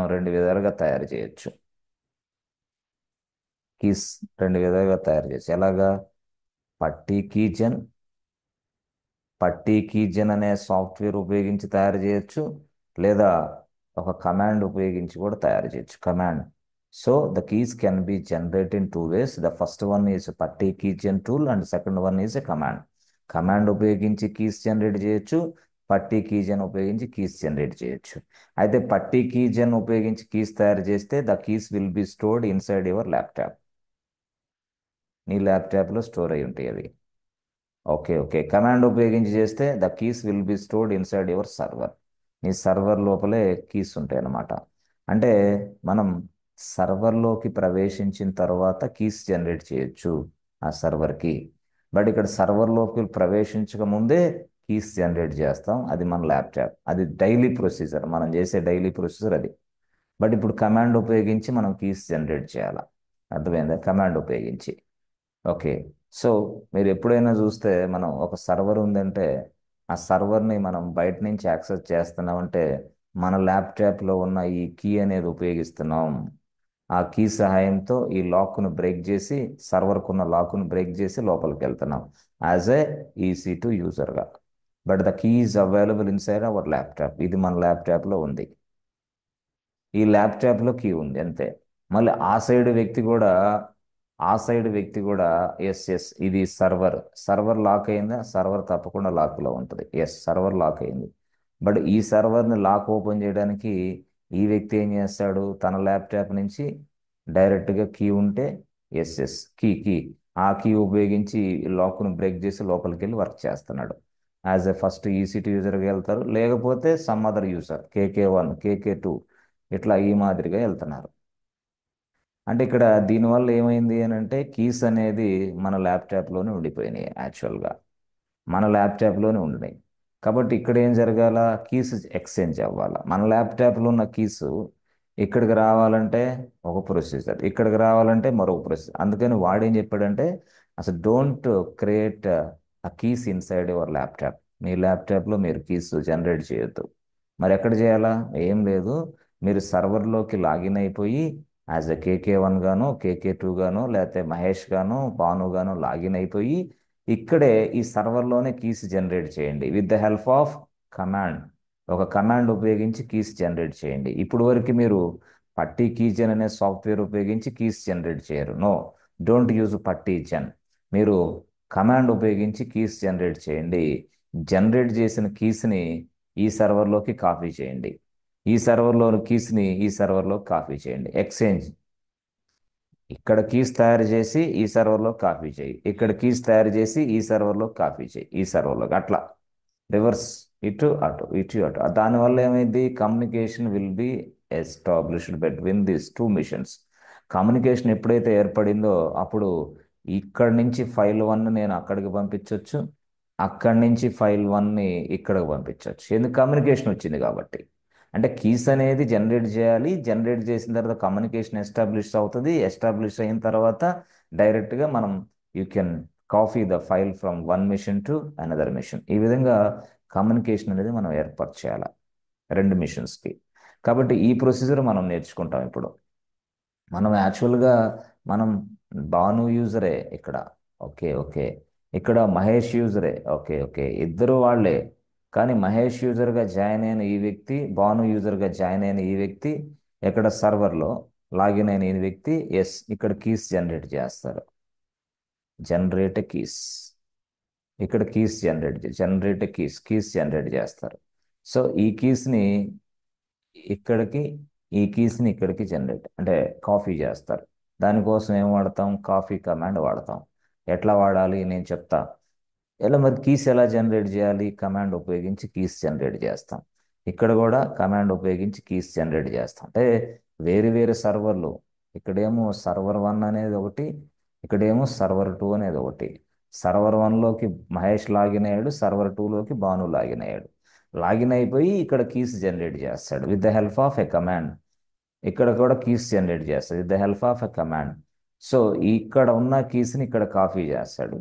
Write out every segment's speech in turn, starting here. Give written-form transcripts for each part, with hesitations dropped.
మనం రెండు విధాలుగా తయారు చేయొచ్చు. కీస్ రెండు విధాలుగా తయారు చేయొచ్చు. ఎలాగా? పట్టీ కీజన్ పట్టీ కీజన్ అనే సాఫ్ట్వేర్ ఉపయోగించి తయారు చేయొచ్చు, లేదా ఒక కమాండ్ ఉపయోగించి కూడా తయారు చేయొచ్చు. Command. So the keys can be generate in two ways. The first one is PuTTY keygen tool and second one is a command. Command ఉపయోగించి కీస్ జనరేట్ చేయొచ్చు, పట్టీ కీజన్ ఉపయోగించి కీస్ జనరేట్ చేయొచ్చు. అయితే పట్టీ కీజన్ ఉపయోగించి కీస్ తయారు చేస్తే the keys will be stored inside your laptop. నీ ల్యాప్టాప్లో స్టోర్ అయి ఉంటాయి అవి. Okay, okay. కమాండ్ ఉపయోగించి చేస్తే the keys will be stored inside your server. నీ సర్వర్ లోపలే కీస్ ఉంటాయి అన్నమాట. అంటే మనం సర్వర్లోకి ప్రవేశించిన తర్వాత కీస్ జనరేట్ చేయొచ్చు ఆ సర్వర్కి. బట్ ఇక్కడ సర్వర్లోకి ప్రవేశించక ముందే కీస్ జనరేట్ చేస్తాం. అది మన ల్యాప్టాప్. అది డైలీ ప్రొసీజర్, మనం చేసే డైలీ ప్రొసీజర్ అది. బట్ ఇప్పుడు కమాండ్ ఉపయోగించి మనం కీస్ జనరేట్ చేయాలి. అర్థమైందా? కమాండ్ ఉపయోగించి. ఓకే. సో మీరు ఎప్పుడైనా చూస్తే మనం ఒక సర్వర్ ఉందంటే ఆ సర్వర్ని మనం బయట నుంచి యాక్సెస్ చేస్తున్నామంటే మన ల్యాప్టాప్లో ఉన్న ఈ కీ అనేది ఉపయోగిస్తున్నాం. ఆ కీ సహాయంతో ఈ లాక్ను బ్రేక్ చేసి, సర్వర్కు ఉన్న లాక్ను బ్రేక్ చేసి లోపలికి వెళ్తున్నాం యాజ్ ఏ EC2 యూజర్గా. But the key is available inside our laptop. ఇది మన ల్యాప్టాప్లో ఉంది. ఈ ల్యాప్టాప్లో కీ ఉంది అంతే. మళ్ళీ ఆ సైడ్ వ్యక్తి కూడా ఎస్ ఎస్ ఇది సర్వర్. సర్వర్ లాక్ అయిందా? సర్వర్ తప్పకుండా లాక్లో ఉంటుంది. ఎస్, సర్వర్ లాక్ అయింది. బట్ ఈ సర్వర్ని లాక్ ఓపెన్ చేయడానికి ఈ వ్యక్తి ఏం చేస్తాడు? తన ల్యాప్టాప్ నుంచి డైరెక్ట్గా కీ ఉంటే ఎస్ ఎస్ కీ కీ ఆ కీ ఉపయోగించి లాక్ను బ్రేక్ చేసి లోపలికి వెళ్ళి వర్క్ చేస్తున్నాడు. యాజ్ ఎ ఫస్ట్ EC2 యూజర్గా వెళ్తారు, లేకపోతే some other user KK1 KK2 ఇట్లా ఈ మాదిరిగా వెళ్తున్నారు. అంటే ఇక్కడ దీనివల్ల ఏమైంది అని అంటే కీస్ అనేది మన ల్యాప్టాప్లోనే ఉండిపోయినాయి. యాక్చువల్గా మన ల్యాప్టాప్లోనే ఉండినాయి. కాబట్టి ఇక్కడ ఏం జరగాల? కీస్ ఎక్స్చేంజ్ అవ్వాలి. మన ల్యాప్టాప్లో ఉన్న కీసు ఇక్కడికి రావాలంటే ఒక ప్రొసీజర్, ఇక్కడికి రావాలంటే మరొక ప్రొసీజర్. అందుకని వాడేం చెప్పాడంటే అసలు డోంట్ క్రియేట్ ఆ కీస్ ఇన్సైడ్ యువర్ ల్యాప్టాప్. మీ ల్యాప్టాప్లో మీరు కీస్ జనరేట్ చేయొద్దు. మరి ఎక్కడ చేయాలా? ఏం లేదు, మీరు సర్వర్లోకి లాగిన్ అయిపోయి యాజ్ ఎ KK1 గాను KK2 గాను లేకపోతే మహేష్ గాను భాను గాను లాగిన్ అయిపోయి ఇక్కడే ఈ సర్వర్లోనే కీస్ జనరేట్ చేయండి with the help of command. ఒక కమాండ్ ఉపయోగించి కీస్ జనరేట్ చేయండి. ఇప్పుడు వరకు మీరు పట్టీ కీజన్ అనే సాఫ్ట్వేర్ ఉపయోగించి కీస్ జనరేట్ చేయరు. నో, డోంట్ యూజ్ పట్టీ జన్. మీరు కమాండ్ ఉపయోగించి కీస్ జనరేట్ చేయండి. జనరేట్ చేసిన కీస్ని ఈ సర్వర్లోకి కాపీ చేయండి. ఈ సర్వర్లోని కీస్ని ఈ సర్వర్లో కాపీ చేయండి. ఎక్స్చేంజ్. ఇక్కడ కీస్ తయారు చేసి ఈ సర్వర్లో కాపీ చేయి, ఇక్కడ కీస్ తయారు చేసి ఈ సర్వర్లో కాపీ చేయి, ఈ సర్వర్లో అట్లా రివర్స్. ఇటు అటు ఇటు అటు. దానివల్ల ఏమైంది? Communication will be established between these two machines. Communication ఎప్పుడైతే ఏర్పడిందో అప్పుడు ఇక్కడి నుంచి ఫైల్ 1 నేను అక్కడికి పంపించవచ్చు, అక్కడి నుంచి ఫైల్ 1ని ఇక్కడికి పంపించవచ్చు. ఎందుకు? కమ్యూనికేషన్ వచ్చింది కాబట్టి. అంటే కీస్ అనేది జనరేట్ చేయాలి, జనరేట్ చేసిన తర్వాత కమ్యూనికేషన్ ఎస్టాబ్లిష్ అవుతుంది. ఎస్టాబ్లిష్ అయిన తర్వాత డైరెక్ట్గా మనం you can copy the file from one machine to another machine. ఈ విధంగా కమ్యూనికేషన్ అనేది మనం ఏర్పాటు చేయాలి రెండు మిషన్స్కి. కాబట్టి ఈ ప్రొసీజర్ మనం నేర్చుకుంటాం ఇప్పుడు. మనం యాక్చువల్గా మనం భాను యూజరే ఇక్కడ. Okay, okay. ఇక్కడ మహేష్ యూజరే. Okay, okay. ఇద్దరు వాళ్ళే. కానీ మహేష్ యూజర్గా జాయిన్ అయిన ఈ వ్యక్తి, భాను యూజర్గా జాయిన్ అయిన ఈ వ్యక్తి ఇక్కడ సర్వర్లో లాగిన్ అయిన ఈ వ్యక్తి ఎస్ ఇక్కడ కీస్ జనరేట్ చేస్తారు. Generate keys. ఇక్కడ కీస్ జనరేట్ కీస్ జనరేట్ చేస్తారు. సో ఈ కీస్ని ఇక్కడికి, ఈ కీస్ని ఇక్కడికి జనరేట్ అంటే కాపీ చేస్తారు. దానికోసం ఏం వాడతాం? కాపీ కమాండ్ వాడతాం. ఎట్లా వాడాలి నేను చెప్తా. ఎలా మరి కీస్ ఎలా జనరేట్ చేయాలి? కమాండ్ ఉపయోగించి కీస్ జనరేట్ చేస్తాం. ఇక్కడ కూడా కమాండ్ ఉపయోగించి కీస్ జనరేట్ చేస్తాం. అంటే వేరు వేరు సర్వర్లు. ఇక్కడేమో సర్వర్ 1 అనేది ఒకటి, ఇక్కడేమో సర్వర్ 2 అనేది ఒకటి. సర్వర్ 1లోకి మహేష్ లాగిన్ అయ్యాడు, సర్వర్ 2లోకి భాను లాగిన్ అయ్యాడు. లాగిన్ అయిపోయి ఇక్కడ కీస్ జనరేట్ చేస్తాడు with the help of a command. ఇక్కడ కూడా కీస్ జనరేట్ చేస్తాడు with the help of a command. So ఇక్కడ ఉన్న కీస్ని ఇక్కడ కాపీ చేస్తాడు,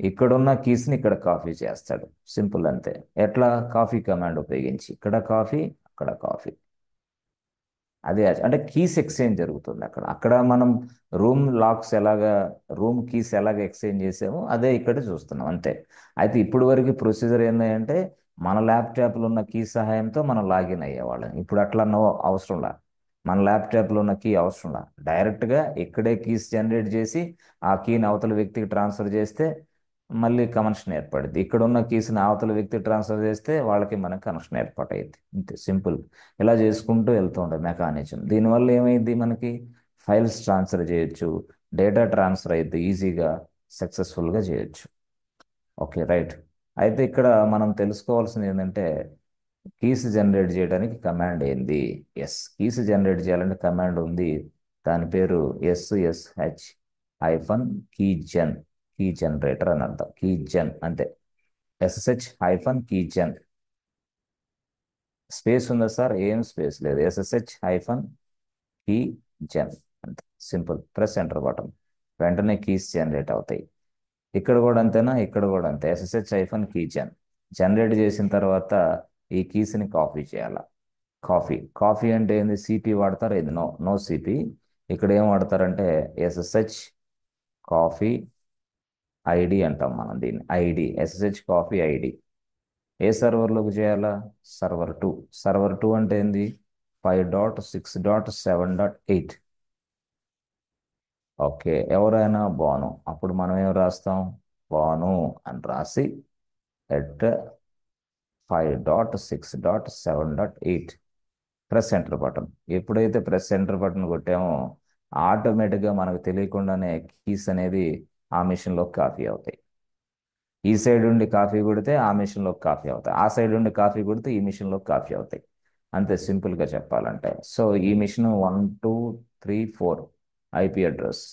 ఇక్కడున్న కీస్ని ఇక్కడ కాపీ చేస్తాడు. సింపుల్ అంతే. ఎట్లా? కాపీ కమాండ్ ఉపయోగించి ఇక్కడ కాపీ, అక్కడ కాపీ. అదే అంటే కీస్ ఎక్స్చేంజ్ జరుగుతుంది అక్కడ. అక్కడ మనం రూమ్ లాక్స్ ఎలాగా, రూమ్ కీస్ ఎలాగ ఎక్స్చేంజ్ చేసామో అదే ఇక్కడ చూస్తున్నాం అంతే. అయితే ఇప్పుడు వరకు ప్రొసీజర్ ఏంటంటే మన ల్యాప్టాప్లో ఉన్న కీ సహాయంతో మనం లాగిన్ అయ్యేవాళ్ళం. ఇప్పుడు అట్లా అవసరంలా. మన ల్యాప్టాప్లో ఉన్న కీ అవసరంలా. డైరెక్ట్గా ఇక్కడే కీస్ జనరేట్ చేసి ఆ కీని అవతల వ్యక్తికి ట్రాన్స్ఫర్ చేస్తే మళ్ళీ కనెక్షన్ ఏర్పడుద్ది. ఇక్కడ ఉన్న కీస్ని అవతల వ్యక్తికి ట్రాన్స్ఫర్ చేస్తే వాళ్ళకి మనకి కనెక్షన్ ఏర్పాటైంది. ఇంతే సింపుల్. ఇలా చేసుకుంటూ వెళ్తూ ఉంటుంది మెకానిజం. దీనివల్ల ఏమైంది మనకి, ఫైల్స్ ట్రాన్స్ఫర్ చేయొచ్చు, డేటా ట్రాన్స్ఫర్ అయితే ఈజీగా సక్సెస్ఫుల్గా చేయొచ్చు. Okay right. అయితే ఇక్కడ మనం తెలుసుకోవాల్సింది ఏంటంటే కీస్ జనరేట్ చేయడానికి కమాండ్ ఏంది. కీస్ జనరేట్ చేయాలంటే కమాండ్ ఉంది. దాని పేరు SSH hyphen key gen, key generator అని అర్థం. కీ జన్ అంతే. SSH-key-gen. స్పేస్ ఉందా సార్? ఏం స్పేస్ లేదు. SSH-key-gen అంతే. సింపుల్. ప్రెస్ ఎంటర్ బటన్, వెంటనే కీస్ జనరేట్ అవుతాయి. ఇక్కడ కూడా అంతేనా? ఇక్కడ కూడా అంతే. SSH-key-gen జనరేట్ చేసిన తర్వాత ఈ కీస్ని కాపీ చేయాలి. కాఫీ అంటే ఏంది? సిపి వాడతారు. ఇది నో నో సిపి. ఇక్కడ ఏం వాడతారంటే SSH కాఫీ అంటాం మనం దీన్ని. SSH coffee. ఏ సర్వర్లోకి చేయాలా? సర్వర్ 2. సర్వర్ 2 అంటే ఏంది? 5.6.7.8. ఓకే. ఎవరైనా బాను, అప్పుడు మనం ఏం రాస్తాం? బాను అని రాసి ఎట్ 5.6.7.8 ప్రెస్ ఎంటర్ బటన్. ఎప్పుడైతే ప్రెస్ ఎంటర్ బటన్ కొట్టామో ఆటోమేటిక్గా మనకు తెలియకుండానే కీస్ అనేది ఆ మిషన్లోకి కాపీ అవుతాయి. ఈ సైడ్ ఉండి కాఫీ కొడితే ఆ మిషన్లోకి కాఫీ అవుతాయి, ఆ సైడ్ ఉండి కాఫీ కొడితే ఈ మిషన్లోకి కాఫీ అవుతాయి. అంతే సింపుల్గా చెప్పాలంటే. సో ఈ మిషన్ 1 2 3 4 ఐపీ అడ్రస్.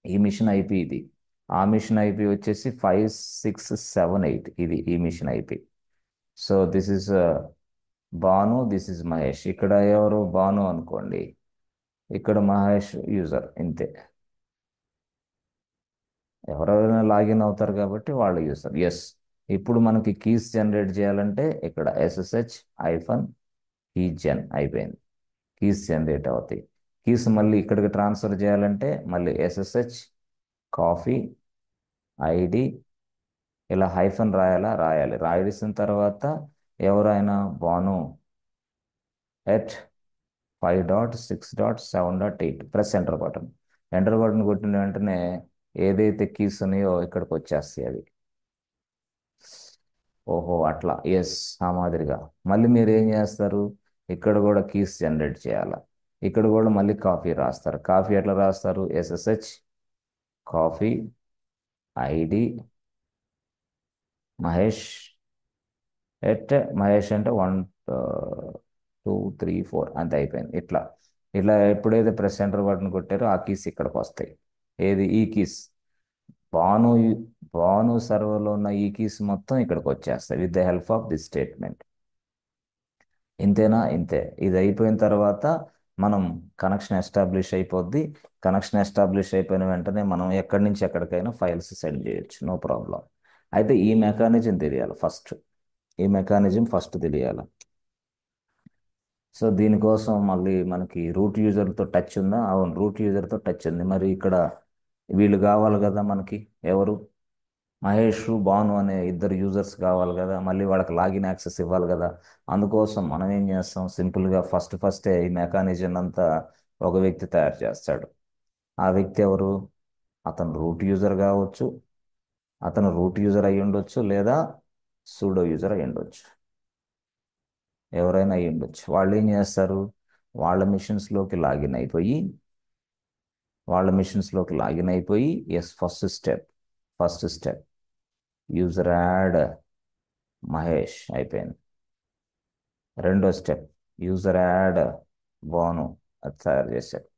ఈ మిషన్ ఐపీ ఇది. ఆ మిషన్ ఐపీ వచ్చేసి 5 6 7 8. ఇది ఈ machine IP. So this is Bhanu, this is Mahesh. ఇక్కడ ఎవరు? భాను అనుకోండి, ఇక్కడ మహేష్ యూజర్. ఇంతే. ఎవరెవరైనా లాగిన్ అవుతారు కాబట్టి వాళ్ళు యూజర్. ఇప్పుడు మనకి కీస్ జనరేట్ చేయాలంటే ఇక్కడ SSH-key-gen అయిపోయింది. కీస్ జనరేట్ అవుతాయి. కీస్ మళ్ళీ ఇక్కడికి ట్రాన్స్ఫర్ చేయాలంటే మళ్ళీ SSH కాఫీ ఇలా హైఫన్ రాయాలి. రాయాల్సిన తర్వాత ఎవరైనా Bhanu at 5.6.7.8 press enter button. Enter button కొట్టిన వెంటనే ఏదైతే కీస్ ఉన్నాయో ఇక్కడికి వచ్చేస్తాయి అవి. ఓహో అట్లా. ఆ మాదిరిగా మళ్ళీ మీరు ఏం చేస్తారు? ఇక్కడ కూడా కీస్ జనరేట్ చేయాలి. ఇక్కడ కూడా మళ్ళీ కాఫీ రాస్తారు. కాఫీ ఎట్లా రాస్తారు? SSH coffee Mahesh at Mahesh అంటే 1 2 3 4 అంతే అయిపోయింది. ఇట్లా ఇట్లా ఎప్పుడైతే ప్రెస్ ఎంటర్ బటన్ కొట్టారో ఆ కీస్ ఇక్కడికి వస్తాయి. ఏది? ఈ కీస్. బాను బాను సర్వర్లో ఉన్న ఈ కీస్ మొత్తం ఇక్కడికి వచ్చేస్తాయి with the help of this statement. ఇంతేనా? ఇంతే. ఇది అయిపోయిన తర్వాత మనం కనెక్షన్ ఎస్టాబ్లిష్ అయిపోద్ది. కనెక్షన్ ఎస్టాబ్లిష్ అయిపోయిన వెంటనే మనం ఎక్కడి నుంచి ఎక్కడికైనా ఫైల్స్ సెండ్ చేయొచ్చు, నో ప్రాబ్లం. అయితే ఈ మెకానిజం తెలియాలి ఫస్ట్. ఈ మెకానిజం ఫస్ట్ తెలియాలి. సో దీనికోసం మళ్ళీ మనకి రూట్ యూజర్తో టచ్ ఉందా? అవును, రూట్ యూజర్తో టచ్ ఉంది. మరి ఇక్కడ వీళ్ళు కావాలి కదా మనకి. ఎవరు? మహేష్ భాను అనే ఇద్దరు యూజర్స్ కావాలి కదా. మళ్ళీ వాళ్ళకి లాగిన్ యాక్సెస్ ఇవ్వాలి కదా. అందుకోసం మనం ఏం చేస్తాం? సింపుల్గా ఫస్టే ఈ మెకానిజం అంతా ఒక వ్యక్తి తయారు చేస్తాడు. ఆ వ్యక్తి ఎవరు? అతను రూట్ యూజర్ కావచ్చు, అతను రూట్ యూజర్ అయి ఉండొచ్చు, లేదా సూడో యూజర్ అయి ఉండొచ్చు. ఎవరైనా అయి ఉండొచ్చు. వాళ్ళు ఏం చేస్తారు? వాళ్ళ మిషన్స్లోకి లాగిన్ అయిపోయి first step user add Mahesh అయిపోయింది. రెండో స్టెప్ యూజర్ యాడ్ భాను, అది తయారు చేశారు.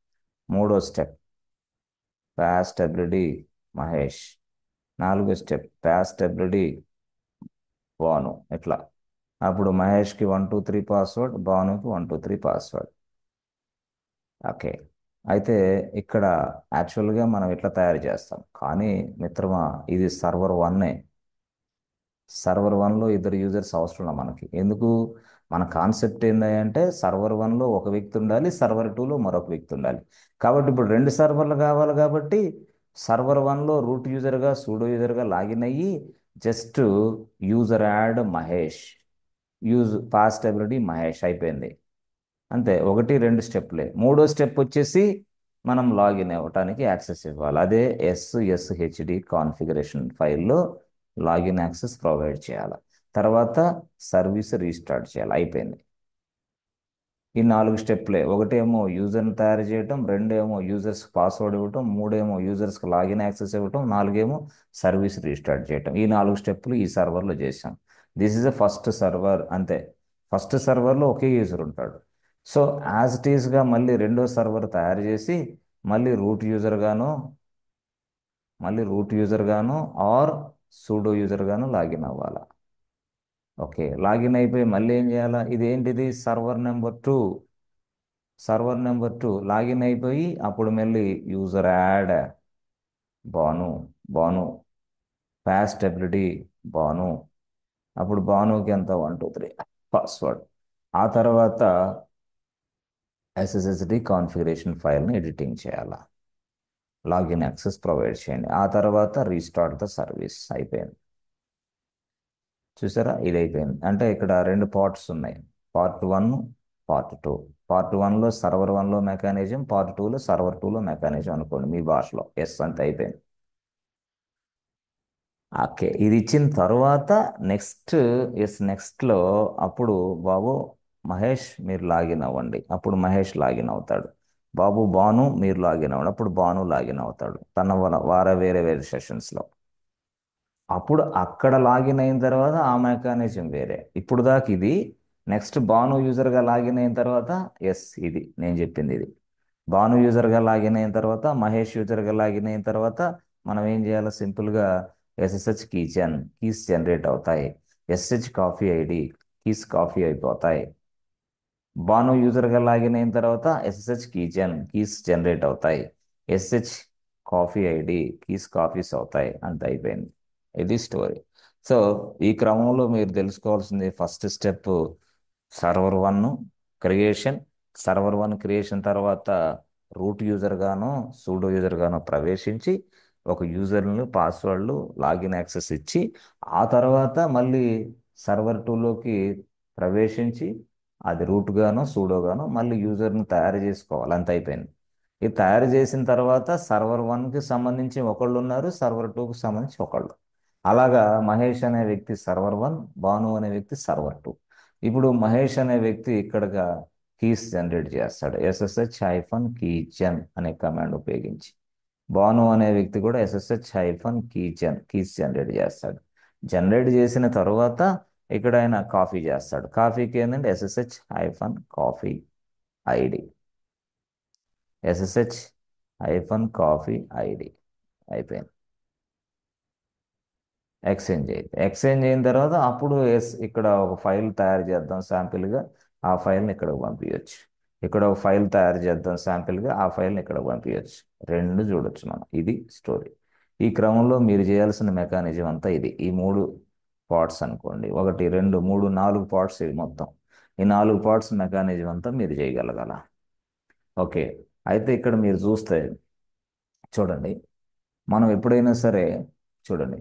మూడో స్టెప్ పాస్ట్ ఎబ్రిడి మహేష్. నాలుగో స్టెప్ పాస్ట్ ఎబ్రిడి భాను. ఇట్లా. అప్పుడు మహేష్కి 1 2 3 పాస్వర్డ్, భానుకి 1 2 3 పాస్వర్డ్. ఓకే. అయితే ఇక్కడ యాక్చువల్గా మనం ఇట్లా తయారు చేస్తాం. కానీ మిత్రమా, ఇది సర్వర్ 1. సర్వర్ 1లో ఇద్దరు యూజర్స్ అవసరం మనకి. ఎందుకు? మన కాన్సెప్ట్ ఏంటంటే సర్వర్ వన్లో ఒక వ్యక్తి ఉండాలి, సర్వర్ టూలో మరొక వ్యక్తి ఉండాలి. కాబట్టి ఇప్పుడు రెండు సర్వర్లు కావాలి కాబట్టి సర్వర్ వన్లో రూట్ యూజర్గా సూడో యూజర్గా లాగిన్ అయ్యి just user add Mahesh, past ability Mahesh అయిపోయింది. అంతే, ఒకటి రెండు స్టెప్లే. మూడో స్టెప్ వచ్చేసి మనం లాగిన్ అవ్వటానికి యాక్సెస్ ఇవ్వాలి. అదే ఎస్ఎస్హెచ్డి కాన్ఫిగరేషన్ ఫైల్లో లాగిన్ యాక్సెస్ ప్రొవైడ్ చేయాలి. తర్వాత సర్వీస్ రీస్టార్ట్ చేయాలి. అయిపోయింది. ఈ నాలుగు స్టెప్లే. ఒకటేమో యూజర్ని తయారు చేయటం, రెండేమో యూజర్స్ పాస్వర్డ్ ఇవ్వటం, మూడేమో యూజర్స్కి లాగిన్ యాక్సెస్ ఇవ్వటం, నాలుగేమో సర్వీస్ రీస్టార్ట్ చేయటం. ఈ నాలుగు స్టెప్పులు ఈ సర్వర్లో చేశాం. This is a first server. అంతే. ఫస్ట్ సర్వర్లో ఒకే యూజర్ ఉంటాడు. సో యాజ్ ఇట్ ఈస్గా మళ్ళీ రెండో సర్వర్ తయారు చేసి మళ్ళీ రూట్ యూజర్ గాను ఆర్ సూడో యూజర్ గాను లాగిన్ అవ్వాలా. ఓకే, లాగిన్ అయిపోయి మళ్ళీ ఏం చేయాలా? ఇది ఏంటిది? సర్వర్ నెంబర్ 2 లాగిన్ అయిపోయి అప్పుడు మళ్ళీ యూజర్ యాడ్ బాను, బాను పాస్ట్ ఎబిలిటీ బాను. అప్పుడు బానుకి ఎంత 1 2 3 పాస్వర్డ్. ఆ తర్వాత ఎస్ఎస్హెచ్డి కాన్ఫిగరేషన్ ఫైల్ని ఎడిటింగ్ చేయాలా. లాగిన్ యాక్సెస్ ప్రొవైడ్ చేయండి. ఆ తర్వాత రీస్టార్ట్ ద సర్వీస్. అయిపోయింది. చూసారా, ఇది అయిపోయింది. అంటే ఇక్కడ రెండు పార్ట్స్ ఉన్నాయి, పార్ట్ 1, పార్ట్ 2. పార్ట్ 1లో సర్వర్ 1లో మెకానిజం, పార్ట్ 2లో సర్వర్ 2లో మెకానిజం అనుకోండి మీ భాషలో. ఎస్, అంతే అయిపోయింది. ఓకే, ఇది ఇచ్చిన తర్వాత నెక్స్ట్లో అప్పుడు బాబు మహేష్ మీరు లాగిన్ అవ్వండి. అప్పుడు మహేష్ లాగిన్ అవుతాడు. బాబు భాను మీరు లాగిన్ అవ్వండి. అప్పుడు భాను లాగిన్ అవుతాడు తన వేరే వేరే సెషన్స్లో. అప్పుడు అక్కడ లాగిన్ అయిన తర్వాత ఆ మెకానిజం వేరే. ఇప్పుడు దాకా ఇది. నెక్స్ట్ భాను యూజర్గా లాగిన్ అయిన తర్వాత, ఎస్ ఇది నేను చెప్పింది ఇది. భాను యూజర్గా లాగిన్ అయిన తర్వాత, మహేష్ యూజర్గా లాగిన్ అయిన తర్వాత మనం ఏం చేయాలి? సింపుల్గా ఎస్ఎస్హెచ్ కీస్ జనరేట్ అవుతాయి. SH copy ID keys copy అయిపోతాయి. భాను యూజర్గా లాగిన్ అయిన తర్వాత ఎస్ఎస్హెచ్ కీస్ జనరేట్ అవుతాయి. ఎస్హెచ్ కాఫీ ఐడి కాఫీస్ అవుతాయి. అంత అయిపోయింది. ఇది స్టోరీ. సో ఈ క్రమంలో మీరు తెలుసుకోవాల్సింది first step server 1 creation. Server 1 creation తర్వాత రూట్ యూజర్ గానో సూడో యూజర్ గానో ప్రవేశించి ఒక యూజర్ని పాస్వర్డ్లు లాగిన్ యాక్సెస్ ఇచ్చి ఆ తర్వాత మళ్ళీ సర్వర్ 2లోకి ప్రవేశించి అది రూట్ గానో సూడో గానో మళ్ళీ యూజర్ని తయారు చేసుకోవాలి. అంత అయిపోయింది. ఇది తయారు చేసిన తర్వాత సర్వర్ 1కి సంబంధించి ఒకళ్ళు ఉన్నారు, సర్వర్ 2కి సంబంధించి ఒకళ్ళు. అలాగా మహేష్ అనే వ్యక్తి సర్వర్ 1, భాను అనే వ్యక్తి సర్వర్ 2. ఇప్పుడు మహేష్ అనే వ్యక్తి ఇక్కడగా కీస్ జనరేట్ చేస్తాడు SSH-keygen అనే కమాండ్ ఉపయోగించి. భాను అనే వ్యక్తి కూడా SSH-keygen కీస్ జనరేట్ చేస్తాడు. జనరేట్ చేసిన తర్వాత ఇక్కడ ఆయన కాపీ చేస్తాడు. కాపీకి ఏంటంటే SSH-కాఫీ ఐడి, SSH-కాఫీ ఐడి అయిపోయింది. ఎక్స్చేంజ్ అయిన తర్వాత అప్పుడు ఇక్కడ ఒక ఫైల్ తయారు చేద్దాం శాంపిల్గా. ఆ ఫైల్ని ఇక్కడికి పంపించవచ్చు. ఇక్కడ ఒక ఫైల్ తయారు చేద్దాం శాంపిల్గా. ఆ ఫైల్ని ఇక్కడికి పంపించవచ్చు. రెండు చూడొచ్చు మనం. ఇది స్టోరీ. ఈ క్రమంలో మీరు చేయాల్సిన మెకానిజం అంతా ఇది. ఈ 3 పార్ట్స్ అనుకోండి. 1 2 3 4 పార్ట్స్ ఇది మొత్తం. ఈ 4 పార్ట్స్ మెకానిజం అంతా మీరు చేయగలగాల. ఓకే, అయితే ఇక్కడ మీరు చూస్తే చూడండి, మనం ఎప్పుడైనా సరే చూడండి